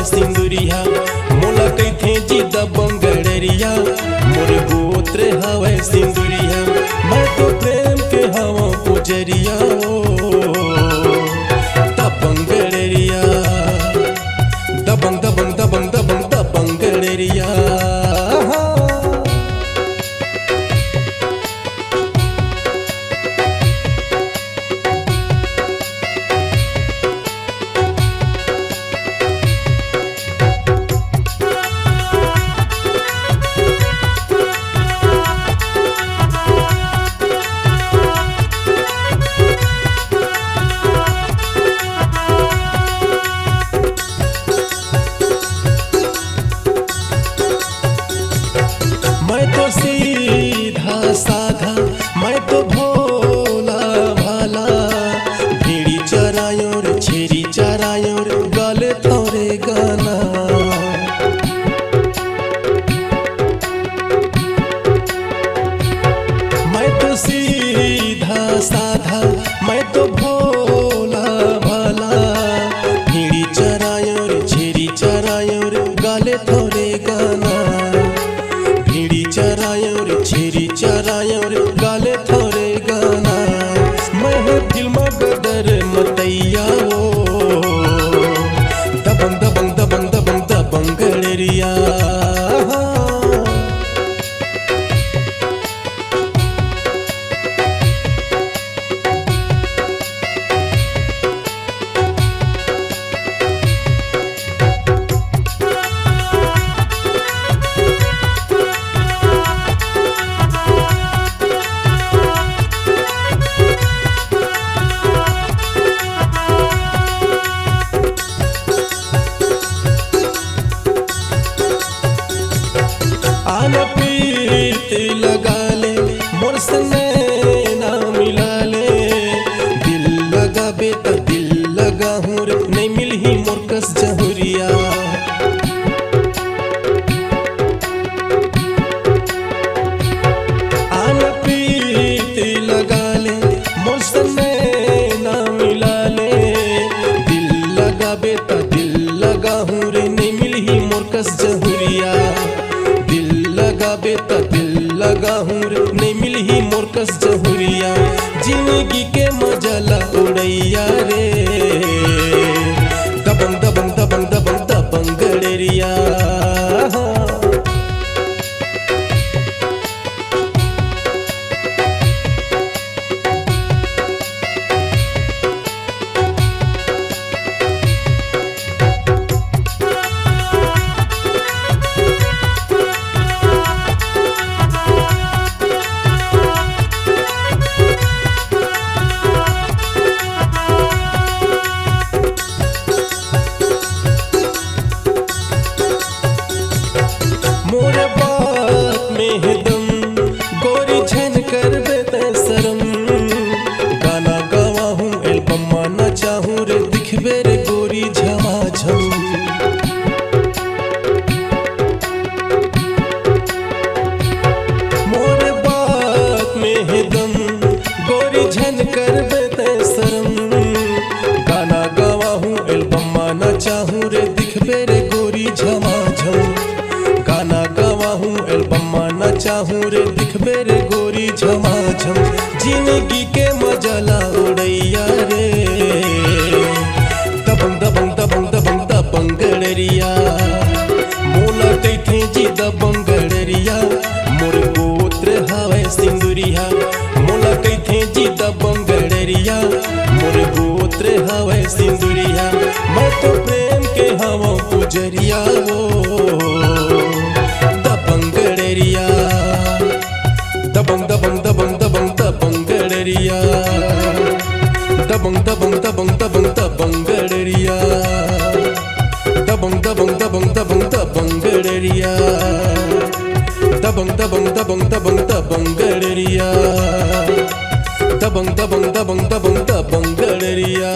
सिंदुरिया मोला कइथे जी दबंगड़रिया मोर गोत्र हवे सिंदुरिया मैं तो प्रेम के हवा पुजरिया दबंगड़रिया दबंग दबंग दबंग दबंग दबंगड़रिया। मैं तो सीधा साधा मैं तो भोला भाला भेड़ी चरायों रे छेरी चरायों रे गले थोरे गाना। मैं तो सीधा साधा मैं तो भोला भाला भेड़ी चरायों रे छेरी चरायों रे गले थोरे गाना। भेड़ी चरायों रे छेरी चरायों रे गाले थोरे गाना। मैं फिल्म बदर मतैया दबंग दबंग दबंग दबंग दबंगड़रिया। आना प्रीत लगा ले मोर सने ना मिला ले दिल लगा बेटा दिल लगा हूँ रे नहीं मिल ही मोर कस जहुरिया। आना प्रीत लगा ले मोर सने ना मिला ले दिल लगा बेटा दिल लगा हूँ रे नहीं मिल ही मोर कस जहुरिया। दिल लगा बेटा दिल लगा हूँ रे नहीं मिल ही मोर कस जहुरिया। जिंदगी के मजला उड़ैया रे दबंग दबंग दबंग दबंग दबंगड़रिया। मोरे बात में है दम गोरी झन कर बेते शरम गाना गावा हूँ एल्बम माना चाहूँ रे दिखबे रे गोरी झमाझम। मोरे बात में है दम गोरी झन कर बेते शरम गाना गावा हूँ एल्बम माना चाहूँ रे दिखबे रे गोरी झमाझम। गाना गावा हूँ एल्बम माना चाहूँ रे दिखबे रे गोरी झमाझम। जिंदगी के मजला उड़ैया रे दबंग दबंग दबंग दबंग दबंगड़रिया मोला कइथे जी दबंगड़रिया मोर गोत्र हवे सिंदुरिया मोला कइथे जी दबंगड़रिया मोर गोत्र हवे सिंदुरिया मैं तो प्रेम के हवा पुजरिया दबंगड़रिया दबंग दबंग दबंग दबंग दबंगड़रिया दबंग दबंग दबंग दबंग दबंगड़रिया दबंग दबंग दबंग दबंग दबंगड़रिया दबंग दबंग दबंग दबंग दबंगड़रिया दबंग दबंग दबंग दबंग दबंगड़रिया।